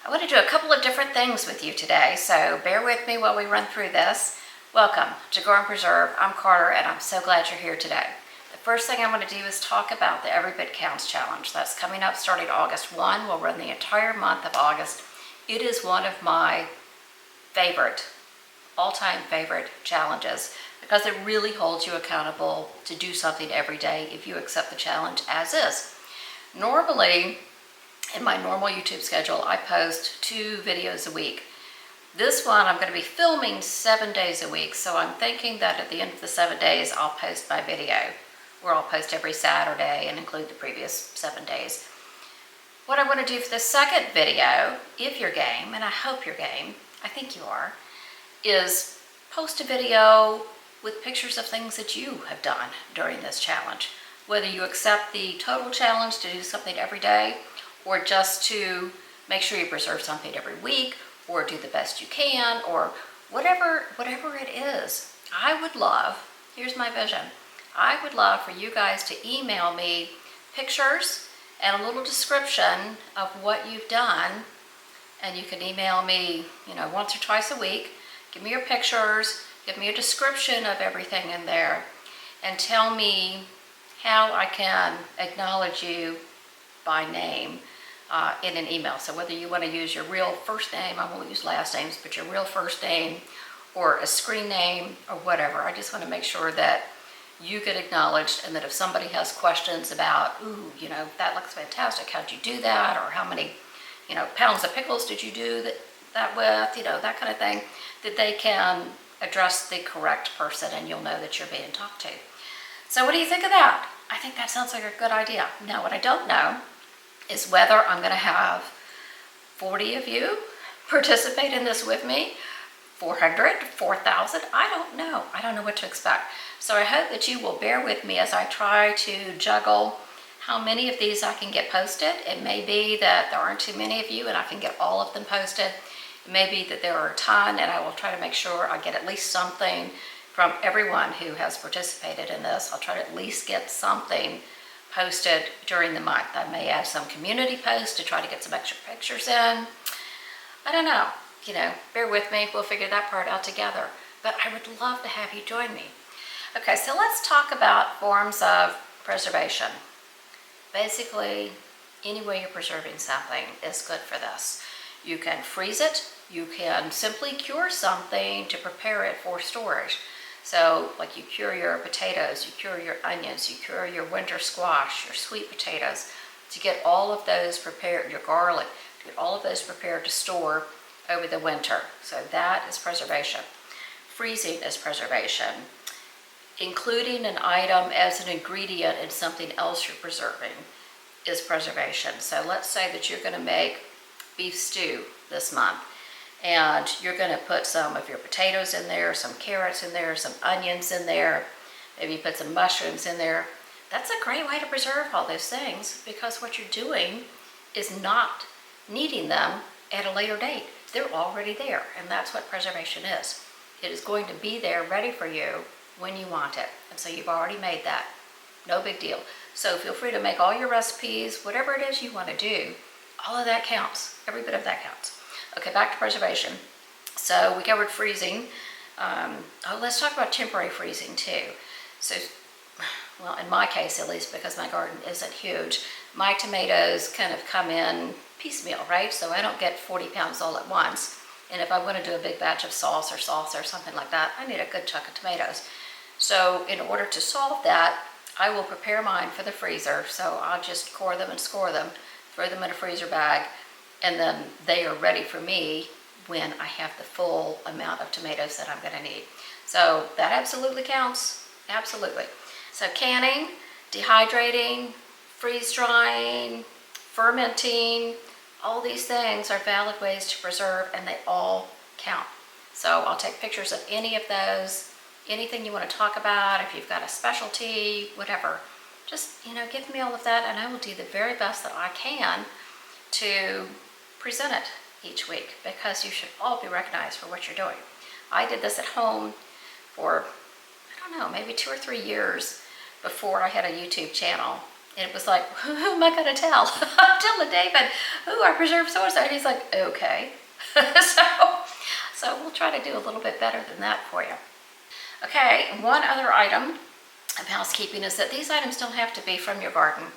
I want to do a couple of different things with you today, so bear with me while we run through this. Welcome to Grow and Preserve. I'm Carter, and I'm so glad you're here today. The first thing I want to do is talk about the Every Bit Counts Challenge. That's coming up starting August 1. We'll run the entire month of August. It is one of my all-time favorite challenges because it really holds you accountable to do something every day if you accept the challenge as is. Normally, in my normal YouTube schedule, I post 2 videos a week. This one, I'm going to be filming 7 days a week, so I'm thinking that at the end of the 7 days, I'll post my video, where I'll post every Saturday and include the previous 7 days. What I want to do for the second video, if you're game, and I hope you're game, I think you are, is post a video with pictures of things that you have done during this challenge. Whether you accept the total challenge to do something every day, or just to make sure you preserve something every week, or do the best you can, or whatever it is. I would love, here's my vision, I would love for you guys to email me pictures and a little description of what you've done. And you can email me, once or twice a week. Give me your pictures, give me a description of everything in there, and tell me how I can acknowledge you by name in an email. So whether you want to use your real first name, I won't use last names, but your real first name or a screen name or whatever. I just want to make sure that you get acknowledged, and that if somebody has questions about, that looks fantastic, how'd you do that? Or how many, pounds of pickles did you do that with, that kind of thing, that they can address the correct person and you'll know that you're being talked to. So what do you think of that? I think that sounds like a good idea. Now, what I don't know is whether I'm going to have 40 of you participate in this with me, 400, 4,000, I don't know. I don't know what to expect. So I hope that you will bear with me as I try to juggle how many of these I can get posted. It may be that there aren't too many of you and I can get all of them posted. It may be that there are a ton, and I will try to make sure I get at least something from everyone who has participated in this. I'll try to at least get something posted during the month. I may add some community posts to try to get some extra pictures in. I don't know, bear with me. We'll figure that part out together. But I would love to have you join me. Okay, so let's talk about forms of preservation. Basically, any way you're preserving something is good for this. You can freeze it. You can simply cure something to prepare it for storage. So like you cure your potatoes, you cure your onions, you cure your winter squash, your sweet potatoes, to get all of those prepared, your garlic, to get all of those prepared to store over the winter. So that is preservation. Freezing is preservation. Including an item as an ingredient in something else you're preserving is preservation. So let's say that you're going to make beef stew this month, and you're going to put some of your potatoes in there, some carrots in there, some onions in there, maybe put some mushrooms in there. That's a great way to preserve all those things, because what you're doing is not needing them at a later date. They're already there, and that's what preservation is. It is going to be there ready for you when you want it, and so you've already made that. No big deal. So feel free to make all your recipes, whatever it is you want to do. All of that counts. Every bit of that counts. Okay, back to preservation. So we covered freezing. Let's talk about temporary freezing too. So, well, in my case at least, because my garden isn't huge, my tomatoes kind of come in piecemeal, right? So I don't get 40 pounds all at once. And if I want to do a big batch of sauce or salsa or something like that, I need a good chunk of tomatoes. So in order to solve that, I will prepare mine for the freezer. So I'll just core them and score them, throw them in a freezer bag, and then they are ready for me when I have the full amount of tomatoes that I'm going to need. So that absolutely counts. Absolutely. So canning, dehydrating, freeze drying, fermenting, all these things are valid ways to preserve, and they all count. So I'll take pictures of any of those, anything you want to talk about, if you've got a specialty, whatever. Just, give me all of that, and I will do the very best that I can to present it each week, because you should all be recognized for what you're doing. I did this at home for, I don't know, maybe 2 or 3 years before I had a YouTube channel. And it was like, who am I going to tell? I'm telling David, ooh, I preserved so-and-so. And he's like, okay. so we'll try to do a little bit better than that for you. Okay, one other item of housekeeping is that these items don't have to be from your garden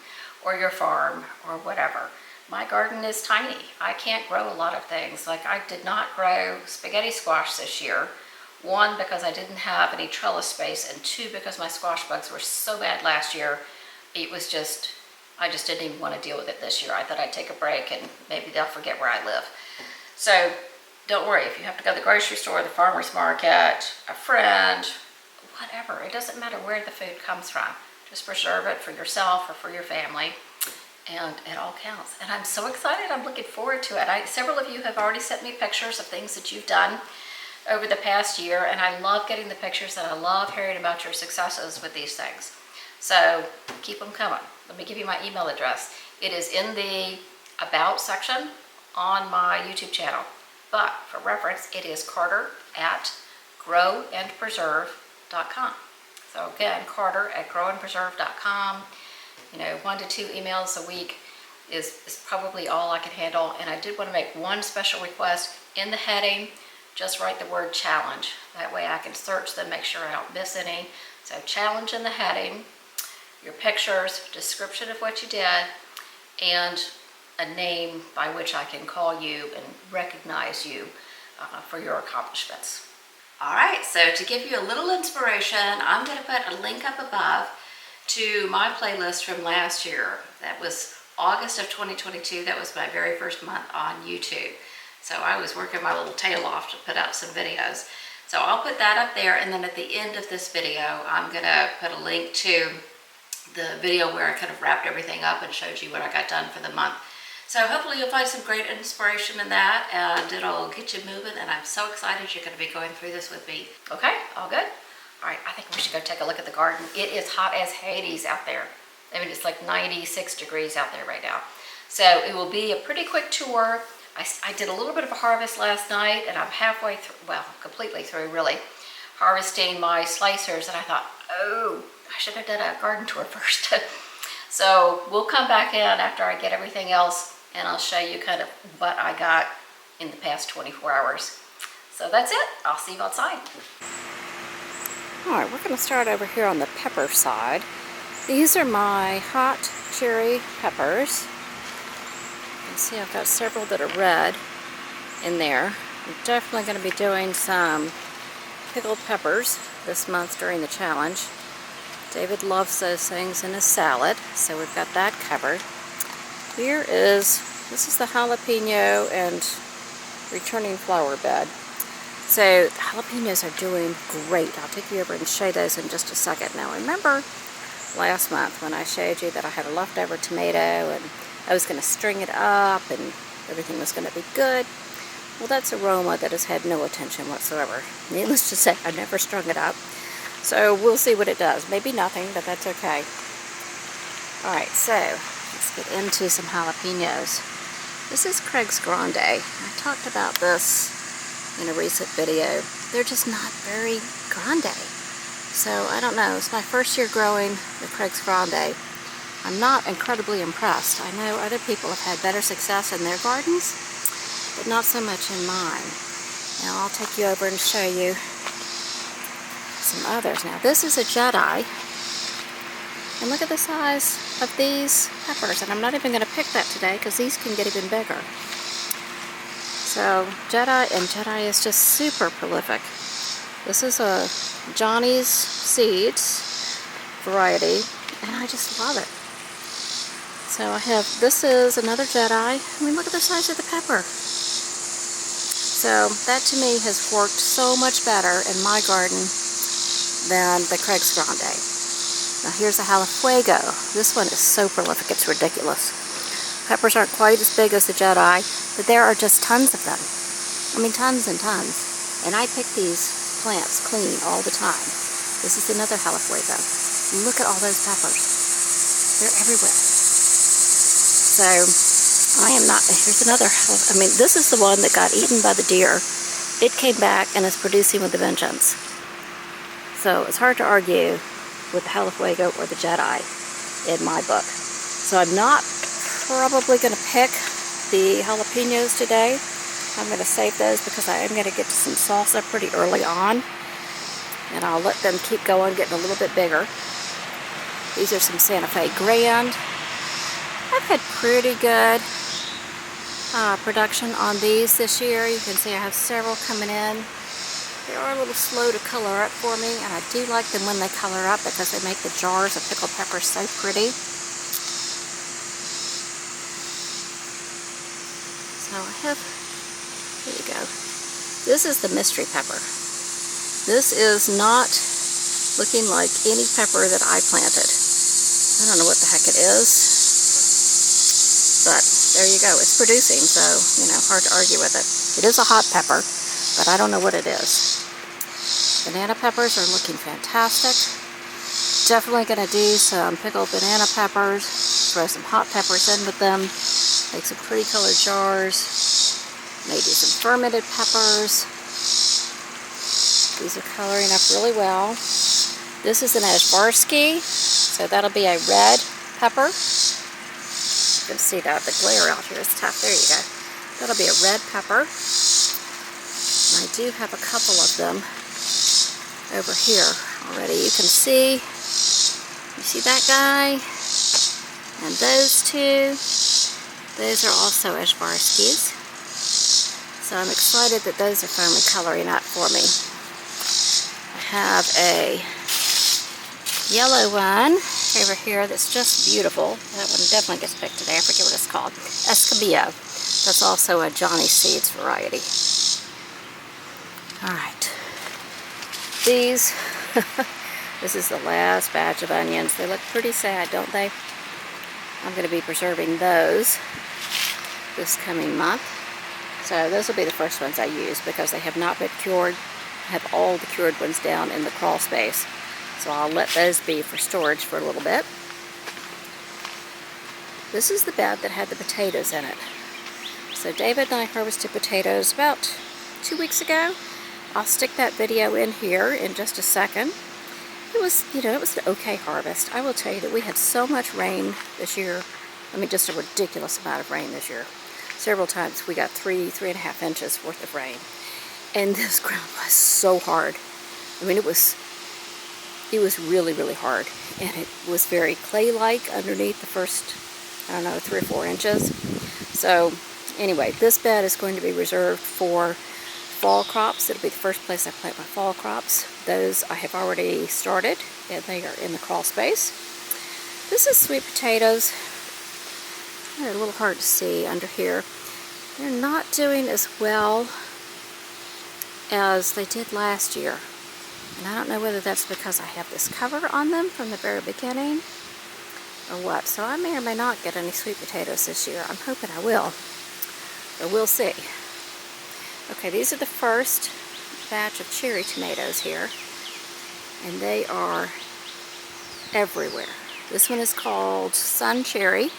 or your farm or whatever. My garden is tiny. I can't grow a lot of things. Like I did not grow spaghetti squash this year. One, because I didn't have any trellis space, and two, because my squash bugs were so bad last year. It was just, I just didn't even want to deal with it this year. I thought I'd take a break and maybe they'll forget where I live. So don't worry, if you have to go to the grocery store, the farmer's market, a friend, whatever, it doesn't matter where the food comes from. Just preserve it for yourself or for your family, and it all counts. And I'm so excited, I'm looking forward to it. Several of you have already sent me pictures of things that you've done over the past year, and I love getting the pictures, and I love hearing about your successes with these things. So keep them coming. Let me give you my email address. It is in the About section on my YouTube channel. But for reference, it is carter@growandpreserve.com. So again, carter@growandpreserve.com. 1 to 2 emails a week is probably all I can handle. And I did want to make one special request. In the heading, just write the word challenge. That way I can search them, make sure I don't miss any. So challenge in the heading, your pictures, description of what you did, and a name by which I can call you and recognize you for your accomplishments. All right, so to give you a little inspiration, I'm going to put a link up above to my playlist from last year. That was August of 2022. That was my very first month on YouTube. So I was working my little tail off to put out some videos. So I'll put that up there, and then at the end of this video, I'm going to put a link to the video where I kind of wrapped everything up and showed you what I got done for the month. So hopefully you'll find some great inspiration in that, and it'll get you moving, and I'm so excited you're going to be going through this with me. Okay, all good? All right, I think we should go take a look at the garden. It is hot as Hades out there. I mean, it's like 96 degrees out there right now. So it will be a pretty quick tour. I did a little bit of a harvest last night, and I'm halfway through, well, completely through really, harvesting my slicers, and I thought, oh, I should have done a garden tour first. So we'll come back in after I get everything else, and I'll show you kind of what I got in the past 24 hours. So that's it. I'll see you outside. All right, we're going to start over here on the pepper side. These are my hot cherry peppers. You can see I've got several that are red in there. I'm definitely going to be doing some pickled peppers this month during the challenge. David loves those things in his salad, so we've got that covered. This is the jalapeno and returning flower bed. So the jalapenos are doing great. I'll take you over and show those in just a second. Now remember last month when I showed you that I had a leftover tomato and I was going to string it up and everything was going to be good? Well, that's aroma that has had no attention whatsoever. Needless to say, I never strung it up. So we'll see what it does. Maybe nothing, but that's okay. Alright, so let's get into some jalapenos. This is Craig's Grande. I talked about this in a recent video. They're just not very grande. So I don't know. It's my first year growing the Craig's Grande. I'm not incredibly impressed. I know other people have had better success in their gardens, but not so much in mine. Now I'll take you over and show you some others. Now this is a Jedi, and look at the size of these peppers, and I'm not even going to pick that today because these can get even bigger. So Jedi, and Jedi is just super prolific. This is a Johnny's Seeds variety, and I just love it. So this is another Jedi. I mean, look at the size of the pepper. So that to me has worked so much better in my garden than the Craig's Grande. Now here's the Jalafuego. This one is so prolific, it's ridiculous. Peppers aren't quite as big as the Jedi, but there are just tons of them. I mean, tons and tons. And I pick these plants clean all the time. This is another Jalafuego. Look at all those peppers. They're everywhere. So I am not, here's another, I mean, this is the one that got eaten by the deer. It came back and is producing with a vengeance. So it's hard to argue with the Jalafuego or the Jedi in my book. So I'm not probably going to pick the jalapenos today. I'm going to save those because I am going to get to some salsa pretty early on. And I'll let them keep going, getting a little bit bigger. These are some Santa Fe Grand. I've had pretty good production on these this year. You can see I have several coming in. They are a little slow to color up for me, and I do like them when they color up because they make the jars of pickled peppers so pretty. So I have, here you go. This is the mystery pepper. This is not looking like any pepper that I planted. I don't know what the heck it is, but there you go. It's producing, so, you know, hard to argue with it. It is a hot pepper, but I don't know what it is. Banana peppers are looking fantastic. Definitely going to do some pickled banana peppers, throw some hot peppers in with them, make some pretty colored jars, maybe some fermented peppers. These are coloring up really well. This is an Ashbarsky, so that'll be a red pepper. You can see that, the glare out here is tough. There you go. That'll be a red pepper. And I do have a couple of them over here already. You can see, you see that guy? And those two. Those are also Ashbarskys. So I'm excited that those are finally coloring up for me. I have a yellow one over here that's just beautiful. That one definitely gets picked today. I forget what it's called. Escabio. That's also a Johnny Seeds variety. Alright. These, this is the last batch of onions. They look pretty sad, don't they? I'm going to be preserving those this coming month. So those will be the first ones I use because they have not been cured. I have all the cured ones down in the crawl space. So I'll let those be for storage for a little bit. This is the bed that had the potatoes in it. So David and I harvested potatoes about 2 weeks ago. I'll stick that video in here in just a second. It was, you know, it was an okay harvest. I will tell you that we had so much rain this year. I mean, just a ridiculous amount of rain this year. Several times we got 3.5 inches worth of rain. And this ground was so hard. I mean, it was really, really hard. And it was very clay-like underneath the first, I don't know, 3 or 4 inches. So anyway, this bed is going to be reserved for fall crops. It'll be the first place I plant my fall crops. Those I have already started, and they are in the crawl space. This is sweet potatoes. They're a little hard to see under here. They're not doing as well as they did last year. And I don't know whether that's because I have this cover on them from the very beginning or what. So I may or may not get any sweet potatoes this year. I'm hoping I will, but we'll see. Okay, these are the first batch of cherry tomatoes here, and they are everywhere. This one is called Sun Cherry.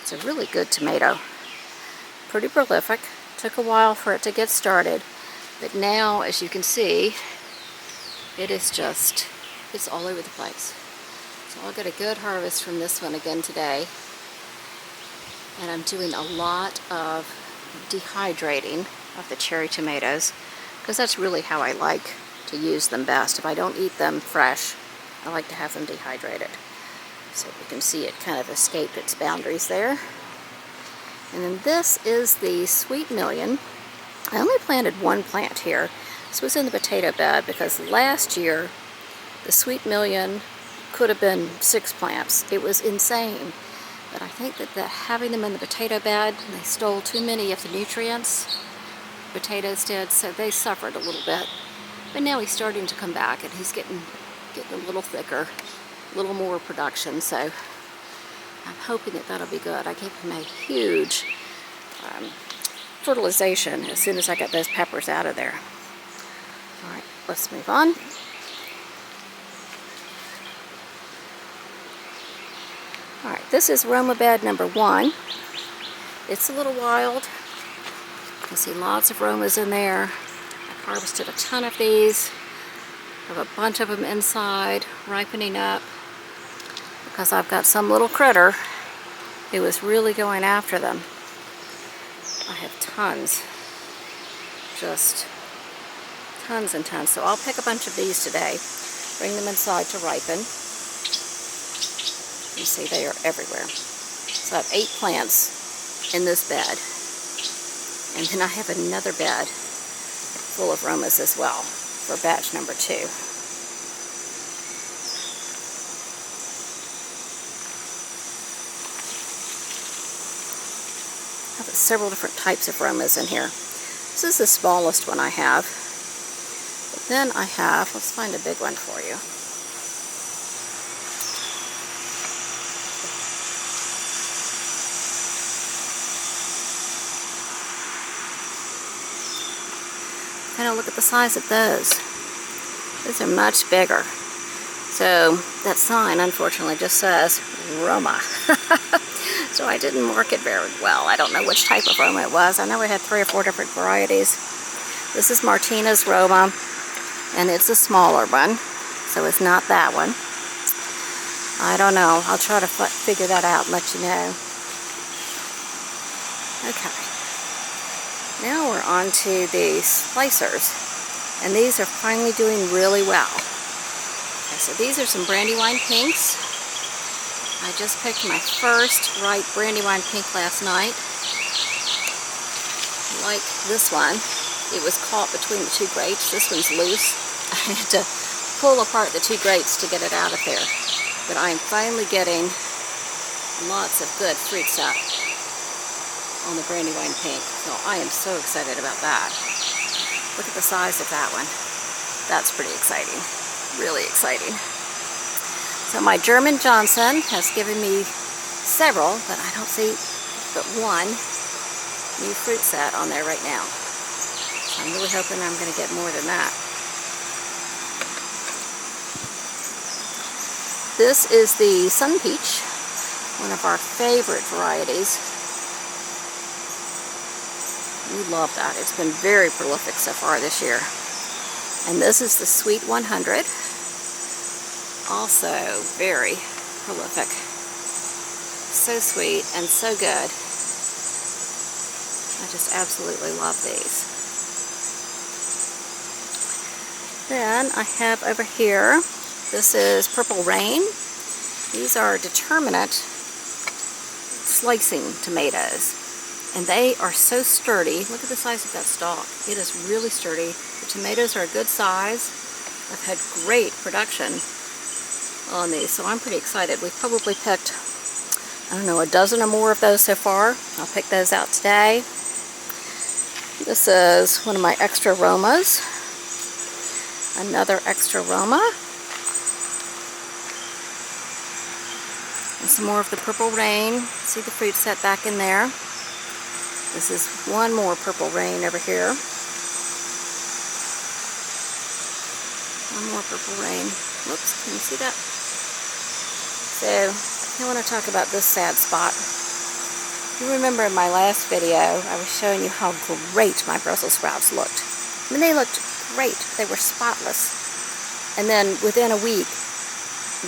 It's a really good tomato. Pretty prolific. Took a while for it to get started, but now, as you can see, it is just, it's all over the place. So I'll get a good harvest from this one again today. And I'm doing a lot of dehydrating of the cherry tomatoes because that's really how I like to use them best. If I don't eat them fresh, I like to have them dehydrated. So you can see it kind of escaped its boundaries there. And then this is the Sweet Million. I only planted one plant here. This was in the potato bed because last year the Sweet Million could have been 6 plants. It was insane. But I think that having them in the potato bed, they stole too many of the nutrients. Potatoes did, so they suffered a little bit. But now he's starting to come back, and he's getting a little thicker, a little more production. So I'm hoping that that'll be good. I gave him a huge fertilization as soon as I got those peppers out of there. All right, let's move on. All right, this is Roma bed number 1. It's a little wild. You can see lots of Romas in there. I've harvested a ton of these. I have a bunch of them inside, ripening up, because I've got some little critter It was really going after them. I have tons. Just tons and tons. So I'll pick a bunch of these today, bring them inside to ripen. You see they are everywhere. So I have 8 plants in this bed. And then I have another bed full of Romas as well for batch number 2. I have several different types of Romas in here. This is the smallest one I have. But then I have, let's find a big one for you. Kind of look at the size of those. Those are much bigger. So that sign unfortunately just says Roma. So I didn't mark it very well. I don't know which type of Roma it was. I know we had 3 or 4 different varieties. This is Martinez Roma, and it's a smaller one, so it's not that one. I don't know. I'll try to figure that out and let you know. Okay. Now we're on to the slicers, and these are finally doing really well. Okay, so these are some Brandywine Pinks. I just picked my first ripe Brandywine Pink last night. Like this one, it was caught between the 2 grapes. This one's loose. I had to pull apart the 2 grapes to get it out of there. But I'm finally getting lots of good fruit sap on the Brandywine Pink. So I am so excited about that. Look at the size of that one. That's pretty exciting. Really exciting. So my German Johnson has given me several, but I don't see but one new fruit set on there right now. So I'm really hoping I'm going to get more than that. This is the Sun Peach, one of our favorite varieties. We love that. It's been very prolific so far this year. And this is the Sweet 100. Also very prolific. So sweet and so good. I just absolutely love these. Then I have over here, this is Purple Rain. These are determinate slicing tomatoes. And they are so sturdy. Look at the size of that stalk. It is really sturdy. The tomatoes are a good size. I've had great production on these, so I'm pretty excited. We've probably picked, I don't know, a dozen or more of those so far. I'll pick those out today. This is one of my extra Romas. Another extra Roma. And some more of the Purple Rain. See the fruit set back in there. This is one more Purple Rain over here. One more Purple Rain. Whoops, can you see that? So, I want to talk about this sad spot. You remember in my last video, I was showing you how great my Brussels sprouts looked. I mean, they looked great. They were spotless. And then within a week,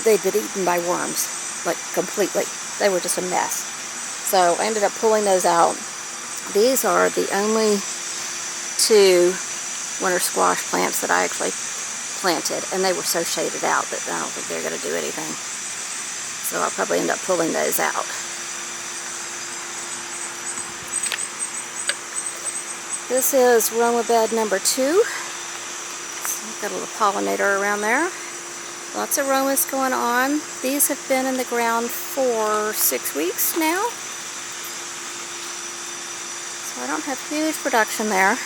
they'd been eaten by worms, like completely. They were just a mess. So I ended up pulling those out. These are the only 2 winter squash plants that I actually planted, and they were so shaded out that I don't think they're going to do anything. So I'll probably end up pulling those out. This is Roma bed number 2. So got a little pollinator around there. Lots of Romas going on. These have been in the ground for 6 weeks now. So I don't have huge production there.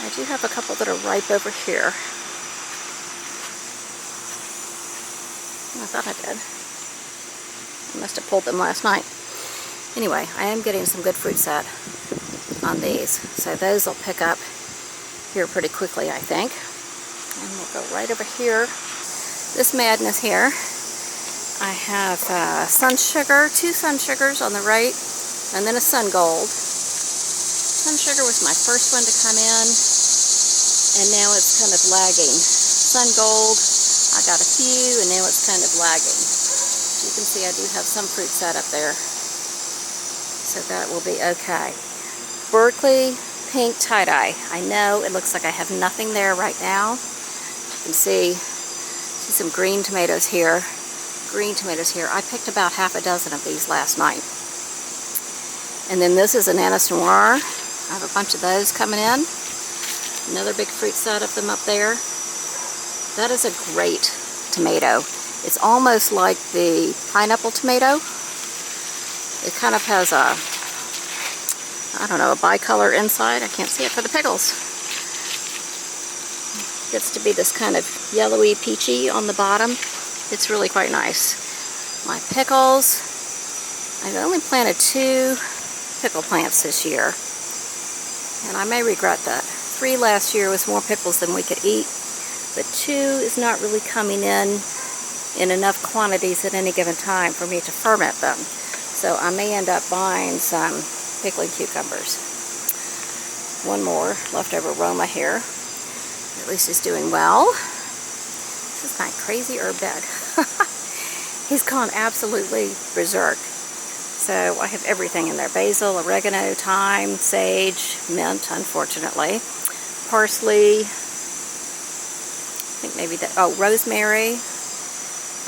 I do have a couple that are ripe over here. I thought I did. I must have pulled them last night. Anyway, I am getting some good fruit set on these. So those will pick up here pretty quickly, I think. And we'll go right over here. This madness here. I have Sun Sugar, 2 Sun Sugars on the right, and then a Sun Gold. Sun Sugar was my first one to come in, and now it's kind of lagging. Sun Gold, I got a few, and now it's kind of lagging. you can see, I do have some fruit set up there. So that will be okay. Berkeley pink tie-dye. I know it looks like I have nothing there right now. You can see some green tomatoes here. Green tomatoes here. I picked about half a dozen of these last night. And then this is an Anise Noir. I have a bunch of those coming in. Another big fruit set of them up there. That is a great tomato. It's almost like the pineapple tomato. It kind of has a, I don't know, a bicolor inside. I can't see it for the pickles. Gets to be this kind of yellowy peachy on the bottom. It's really quite nice. My pickles, I've only planted 2 pickle plants this year. And I may regret that. 3 last year was more pickles than we could eat. But 2 is not really coming in enough quantities at any given time for me to ferment them. So I may end up buying some pickling cucumbers. One more leftover Roma here. At least he's doing well. This is my crazy herb bed. He's gone absolutely berserk. So I have everything in there. Basil, oregano, thyme, sage, mint, unfortunately. Parsley. I think maybe that, oh, rosemary.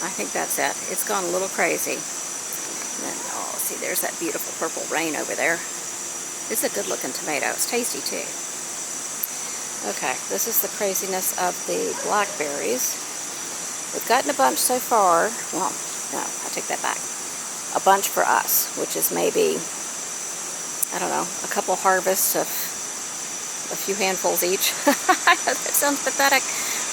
I think that's it. It's gone a little crazy. And then, oh, see, there's that beautiful purple rain over there. It's a good looking tomato. It's tasty too. Okay, this is the craziness of the blackberries. We've gotten a bunch so far. Well, no, I take that back. A bunch for us, which is maybe, I don't know, a couple harvests of a few handfuls each. I know that sounds pathetic.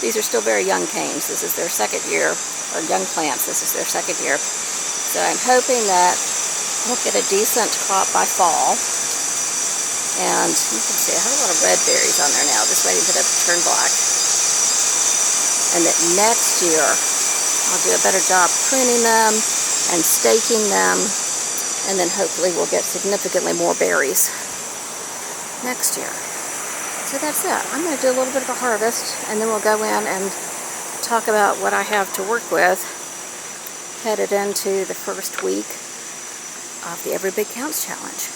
These are still very young canes. This is their second year, or young plants. This is their second year. So I'm hoping that we'll get a decent crop by fall. And you can see I have a lot of red berries on there now, just waiting for them to turn black. And that next year I'll do a better job pruning them and staking them, and then hopefully we'll get significantly more berries next year. So that's it. I'm going to do a little bit of a harvest, and then we'll go in and talk about what I have to work with headed into the first week of the Every Big Counts Challenge.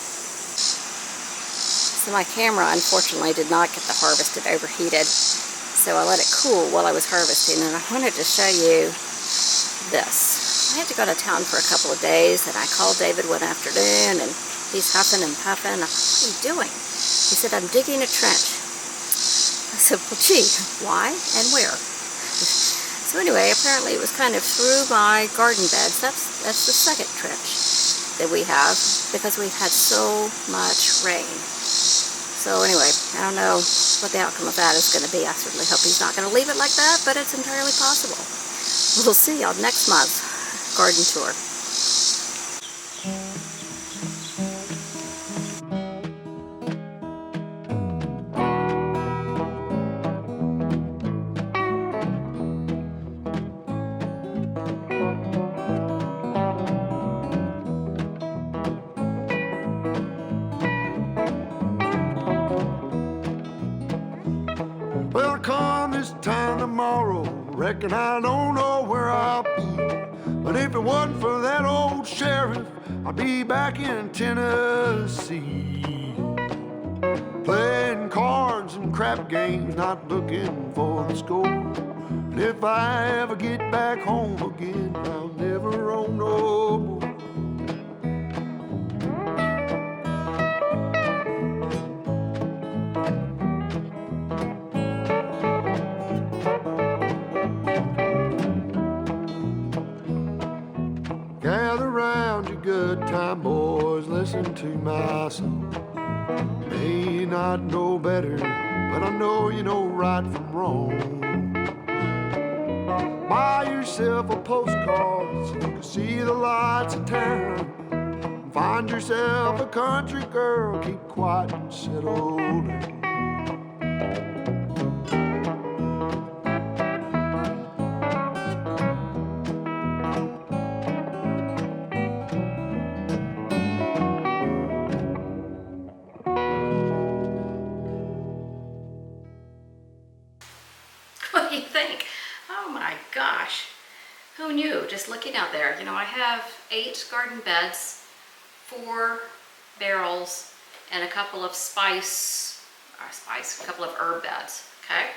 So my camera unfortunately did not get the harvested overheated, so I let it cool while I was harvesting, and I wanted to show you this. I had to go to town for a couple of days, and I called David one afternoon, and he's huffing and puffing. What are you doing? He said, I'm digging a trench. I said, well, gee, why and where? So anyway, apparently it was kind of through my garden beds. That's the second trench that we have, because we've had so much rain. So anyway, I don't know what the outcome of that is going to be. I certainly hope he's not going to leave it like that, but it's entirely possible. We'll see y'all next month's garden tour. Well, come this time tomorrow, reckon I don't know where I'll be. But if it wasn't for that old sheriff, I'd be back in Tennessee, playing cards and crap games, not looking for the score. And if I ever get back home again, I'll never roam no more. Gather round, you good time boys, listen to my song. May not know better, but I know you know right from wrong. Buy yourself a postcard so you can see the lights of town. Find yourself a country girl, keep quiet and settle down. What do you think? Oh my gosh. who knew, just looking out there, you know, I have 8 garden beds, 4 barrels, and a couple of a couple of herb beds, okay?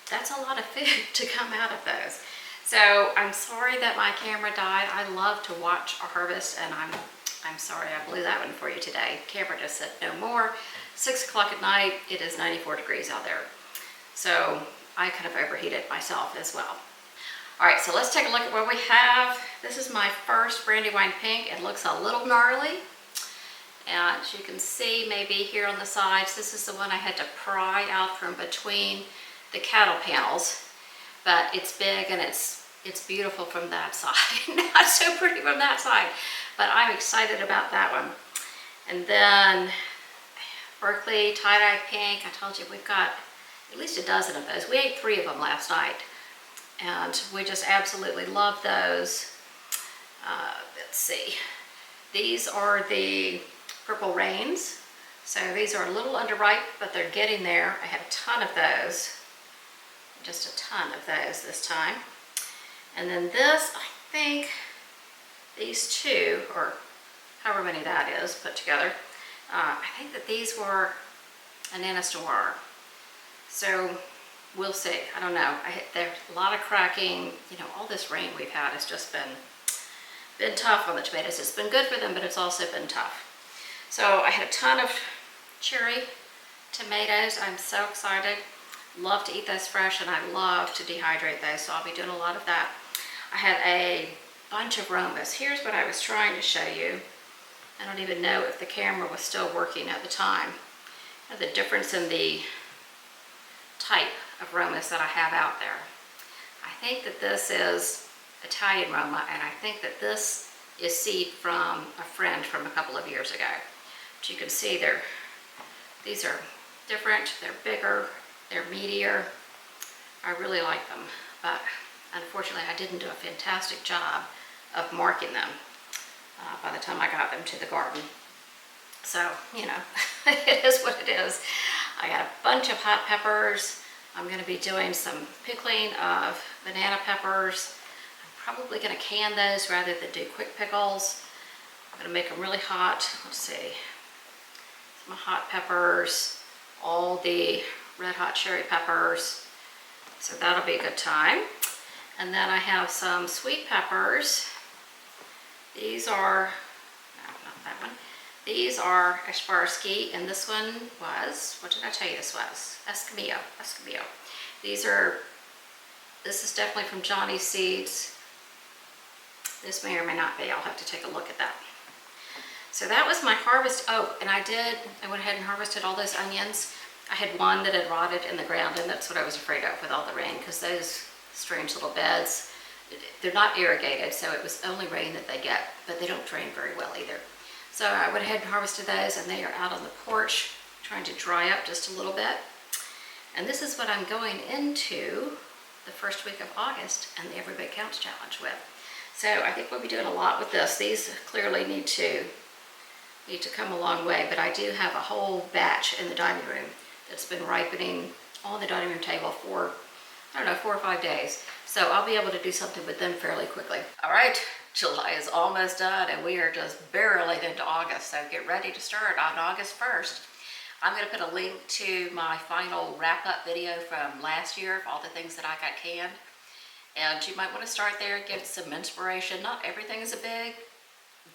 That's a lot of food to come out of those. So I'm sorry that my camera died. I love to watch a harvest, and I'm sorry I blew that one for you today. Camera just said no more. 6 o'clock at night, it is 94 degrees out there. So I kind of overheated myself as well. All right, so let's take a look at what we have. This is my first Brandywine Pink. It looks a little gnarly. And as you can see, maybe here on the sides, this is the one I had to pry out from between the cattle panels. But it's big and it's beautiful from that side. Not so pretty from that side, but I'm excited about that one. And then Berkeley tie-dye pink. I told you we've got at least a dozen of those. We ate 3 of them last night, and we just absolutely love those. Let's see. These are the Purple Rains. So these are a little underripe, but they're getting there. I had a ton of those. Just a ton of those this time. And then this, I think these 2, or however many that is put together, I think that these were Ananas Noir. So we'll see. I don't know. There's a lot of cracking. You know, all this rain we've had has just been tough on the tomatoes. It's been good for them, but it's also been tough. So I had a ton of cherry tomatoes. I'm so excited. Love to eat those fresh, and I love to dehydrate those, so I'll be doing a lot of that. I had a bunch of Romas. Here's what I was trying to show you. I don't even know if the camera was still working at the time. You know, the difference in the type of Romas that I have out there. I think that this is Italian Roma, and I think that this is seed from a friend from a couple of years ago. But you can see these are different, they're bigger, they're meatier. I really like them, but unfortunately I didn't do a fantastic job of marking them by the time I got them to the garden. So, you know, it is what it is. I got a bunch of hot peppers. I'm going to be doing some pickling of banana peppers. I'm probably going to can those rather than do quick pickles. I'm going to make them really hot. Let's see. Some hot peppers, all the red hot cherry peppers. So that'll be a good time. And then I have some sweet peppers. These are, no, not that one. These are Ashbarsky, and this one was, what did I tell you this was? Escamillo. This is definitely from Johnny's Seeds. This may or may not be. I'll have to take a look at that. So that was my harvest. Oh, and I went ahead and harvested all those onions. I had one that had rotted in the ground, and that's what I was afraid of with all the rain, because those strange little beds, they're not irrigated, so it was only rain that they get, but they don't drain very well either. So I went ahead and harvested those, and they are out on the porch trying to dry up just a little bit. And this is what I'm going into the first week of August and the Every Bit Counts Challenge with. So I think we'll be doing a lot with this. These clearly need to come a long way, but I do have a whole batch in the dining room that's been ripening on the dining room table for, I don't know, 4 or 5 days. So I'll be able to do something with them fairly quickly. All right, July is almost done, and we are just barely into August. So get ready to start on August 1st. I'm going to put a link to my final wrap-up video from last year of all the things that I got canned. And you might want to start there and get some inspiration. Not everything is a big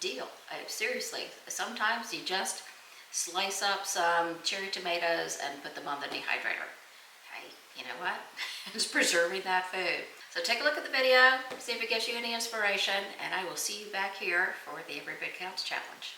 deal. Seriously, sometimes you just slice up some cherry tomatoes and put them on the dehydrator. Hey, you know what? It's preserving that food. So take a look at the video, see if it gives you any inspiration, and I will see you back here for the Every Bit Counts Challenge.